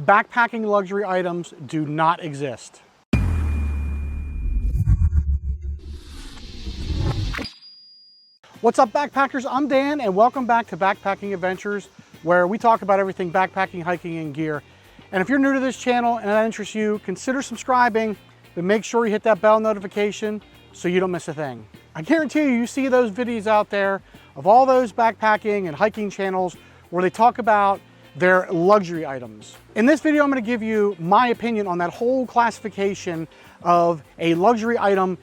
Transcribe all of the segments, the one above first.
Backpacking luxury items do not exist. What's up, backpackers? I'm Dan, and welcome back to Backpacking Adventures, where we talk about everything backpacking, hiking, and gear. And if you're new to this channel and that interests you, consider subscribing, but make sure you hit that bell notification so you don't miss a thing. I guarantee you see those videos out there of all those backpacking and hiking channels where they talk about their luxury items. In this video, I'm going to give you my opinion on that whole classification of a luxury item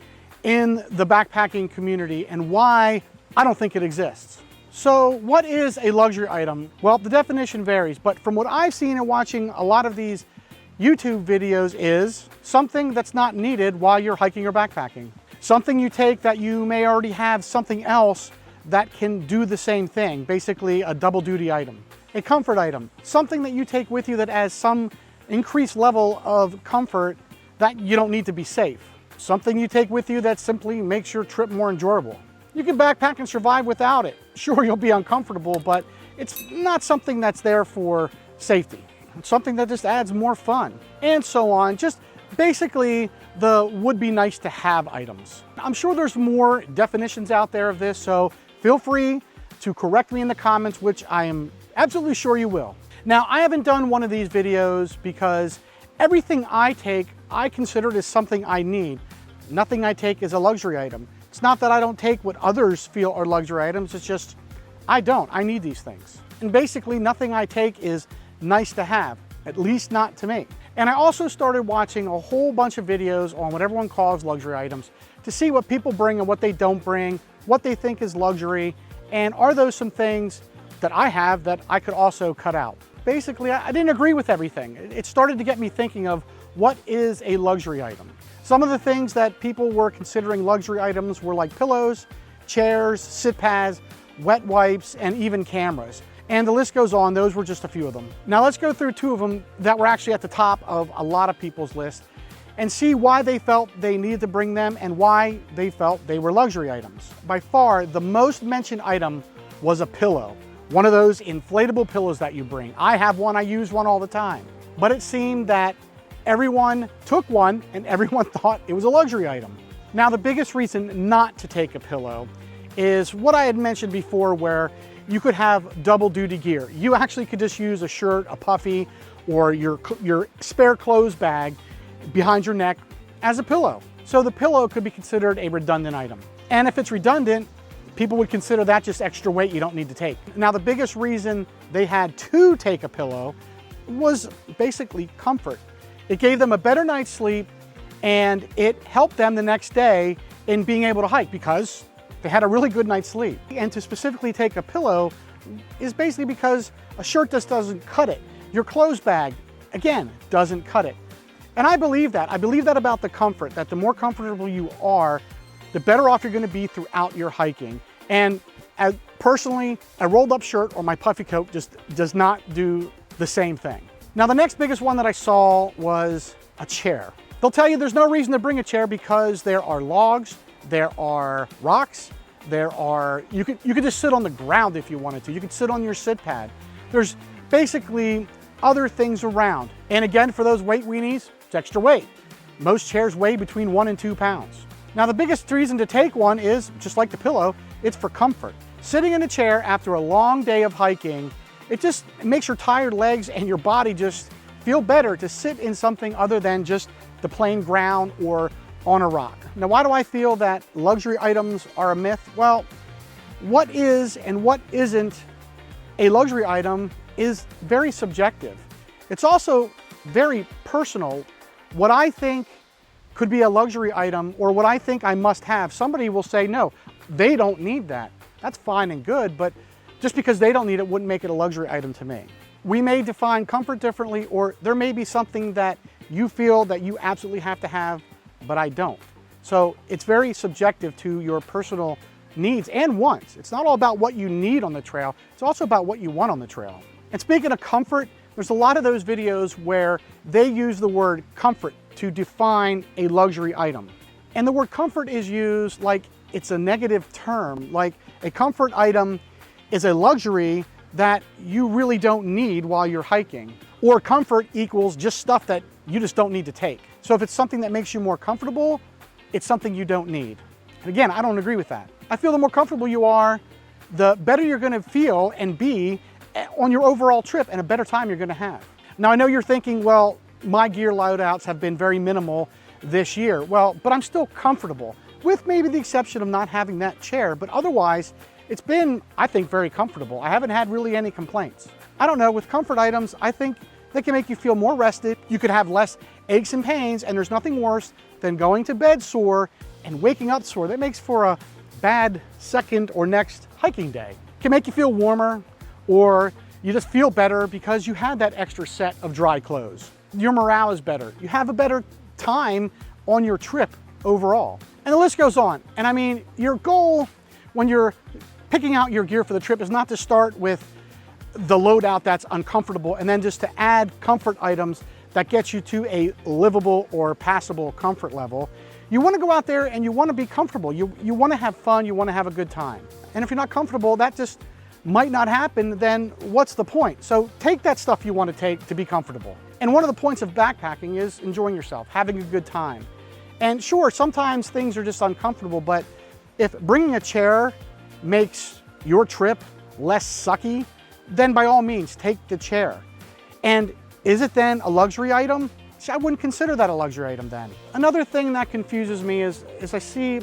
in the backpacking community and why I don't think it exists. So what is a luxury item? Well, the definition varies, but from what I've seen and watching a lot of these YouTube videos is something that's not needed while you're hiking or backpacking. Something you take that you may already have something else that can do the same thing, basically a double duty item. A comfort item, something that you take with you that has some increased level of comfort that you don't need to be safe. Something you take with you that simply makes your trip more enjoyable. You can backpack and survive without it. Sure, you'll be uncomfortable, but it's not something that's there for safety. It's something that just adds more fun, and so on. Just basically the would be nice to have items. I'm sure there's more definitions out there of this, so feel free to correct me in the comments, which I am absolutely sure you will. Now, I haven't done one of these videos because everything I take, I consider it as something I need. Nothing I take is a luxury item. It's not that I don't take what others feel are luxury items, it's just, I don't, I need these things. And basically nothing I take is nice to have, at least not to me. And I also started watching a whole bunch of videos on what everyone calls luxury items to see what people bring and what they don't bring, what they think is luxury, and are those some things that I have that I could also cut out. Basically, I didn't agree with everything. It started to get me thinking of what is a luxury item. Some of the things that people were considering luxury items were like pillows, chairs, sit pads, wet wipes, and even cameras. And the list goes on, those were just a few of them. Now let's go through two of them that were actually at the top of a lot of people's list and see why they felt they needed to bring them and why they felt they were luxury items. By far, the most mentioned item was a pillow. One of those inflatable pillows that you bring. I have one, I use one all the time. But it seemed that everyone took one and everyone thought it was a luxury item. Now, the biggest reason not to take a pillow is what I had mentioned before, where you could have double duty gear. You actually could just use a shirt, a puffy, or your spare clothes bag behind your neck as a pillow. So the pillow could be considered a redundant item. And if it's redundant, people would consider that just extra weight you don't need to take. Now, the biggest reason they had to take a pillow was basically comfort. It gave them a better night's sleep, and it helped them the next day in being able to hike because they had a really good night's sleep. And to specifically take a pillow is basically because a shirt just doesn't cut it. Your clothes bag, again, doesn't cut it. And I believe that. I believe that about the comfort, that the more comfortable you are, the better off you're going to be throughout your hiking. And personally, a rolled up shirt or my puffy coat just does not do the same thing. Now, the next biggest one that I saw was a chair. They'll tell you there's no reason to bring a chair because there are logs, there are rocks, you could just sit on the ground if you wanted to. You could sit on your sit pad. There's basically other things around. And again, for those weight weenies, it's extra weight. Most chairs weigh between 1 and 2 pounds. Now, the biggest reason to take one is, just like the pillow, it's for comfort. Sitting in a chair after a long day of hiking, it makes your tired legs and your body just feel better to sit in something other than just the plain ground or on a rock. Now, why do I feel that luxury items are a myth? Well, what is and what isn't a luxury item is very subjective. It's also very personal. What I think could be a luxury item or what I think I must have, somebody will say, no, they don't need that. That's fine and good, but just because they don't need it wouldn't make it a luxury item to me. We may define comfort differently, or there may be something that you feel that you absolutely have to have, but I don't. So it's very subjective to your personal needs and wants. It's not all about what you need on the trail, it's also about what you want on the trail. And speaking of comfort, there's a lot of those videos where they use the word comfort to define a luxury item. And the word comfort is used like it's a negative term, like a comfort item is a luxury that you really don't need while you're hiking. or comfort equals just stuff that you just don't need to take. So if it's something that makes you more comfortable, it's something you don't need. And again, I don't agree with that. I feel the more comfortable you are, the better you're gonna feel and be on your overall trip, and a better time you're gonna have. Now, I know you're thinking, well, my gear loadouts have been very minimal this year. Well, but I'm still comfortable, with maybe the exception of not having that chair, but otherwise, it's been, I think, very comfortable. I haven't had really any complaints. I don't know, with comfort items, I think they can make you feel more rested. You could have less aches and pains, and there's nothing worse than going to bed sore and waking up sore. That makes for a bad second or next hiking day. It can make you feel warmer, or you just feel better because you had that extra set of dry clothes. Your morale is better. You have a better time on your trip overall. And the list goes on. And I mean, your goal when you're picking out your gear for the trip is not to start with the loadout that's uncomfortable and then just to add comfort items that get you to a livable or passable comfort level. You want to go out there and you want to be comfortable. You want to have fun, you want to have a good time. And if you're not comfortable, that just might not happen, then what's the point? So take that stuff you want to take to be comfortable. And one of the points of backpacking is enjoying yourself, having a good time. And sure, sometimes things are just uncomfortable, but if bringing a chair makes your trip less sucky, then by all means, take the chair. And is it then a luxury item? See, I wouldn't consider that a luxury item then. Another thing that confuses me is I see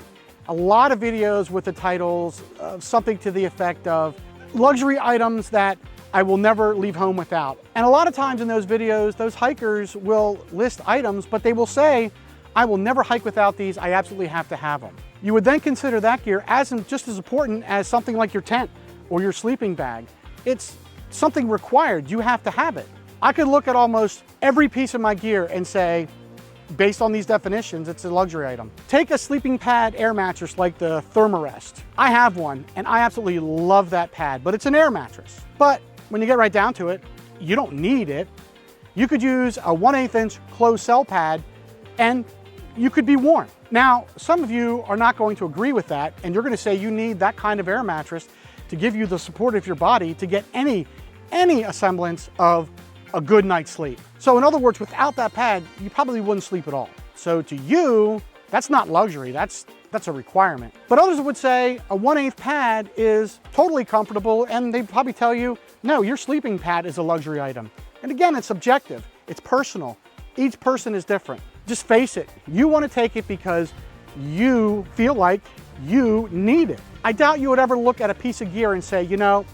a lot of videos with the titles of something to the effect of luxury items that I will never leave home without. And a lot of times in those videos, those hikers will list items, but they will say, I will never hike without these, I absolutely have to have them. You would then consider that gear as just as important as something like your tent or your sleeping bag. It's something required, you have to have it. I could look at almost every piece of my gear and say, based on these definitions, it's a luxury item. Take a sleeping pad air mattress like the Thermarest. I have one and I absolutely love that pad, but it's an air mattress. But when you get right down to it, you don't need it. You could use a 1/8 inch closed cell pad and you could be warm. Now, some of you are not going to agree with that, and you're going to say you need that kind of air mattress to give you the support of your body to get any semblance of a good night's sleep. So in other words, without that pad, you probably wouldn't sleep at all. So to you, that's not luxury, that's a requirement. But others would say a 1/8 pad is totally comfortable, and they'd probably tell you, no, your sleeping pad is a luxury item. And again, it's subjective, it's personal. Each person is different. Just face it, you want to take it because you feel like you need it. I doubt you would ever look at a piece of gear and say, you know,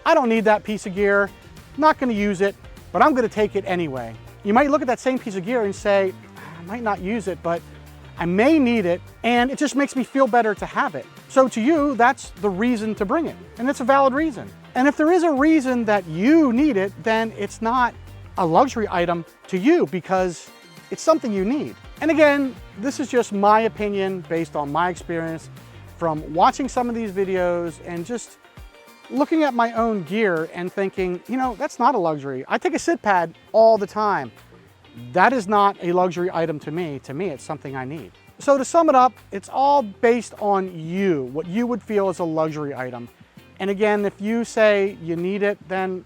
I don't need that piece of gear, I'm not going to use it, but I'm going to take it anyway. You might look at that same piece of gear and say, I might not use it, but I may need it, and it just makes me feel better to have it. So to you, that's the reason to bring it, and it's a valid reason. And if there is a reason that you need it, then it's not a luxury item to you because it's something you need. And again, this is just my opinion based on my experience from watching some of these videos and just looking at my own gear and thinking, you know, that's not a luxury. I take a sit pad all the time. That is not a luxury item to me. To me, it's something I need. So to sum it up, it's all based on you, what you would feel is a luxury item. And again, if you say you need it, then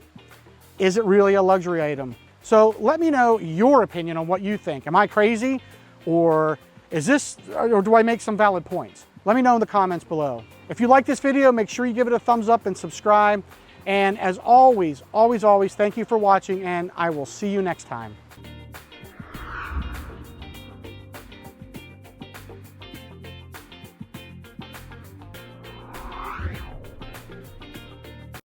is it really a luxury item? So let me know your opinion on what you think. Am I crazy, or or do I make some valid points? Let me know in the comments below. If you like this video, make sure you give it a thumbs up and subscribe. And as always, always, always, thank you for watching, and I will see you next time.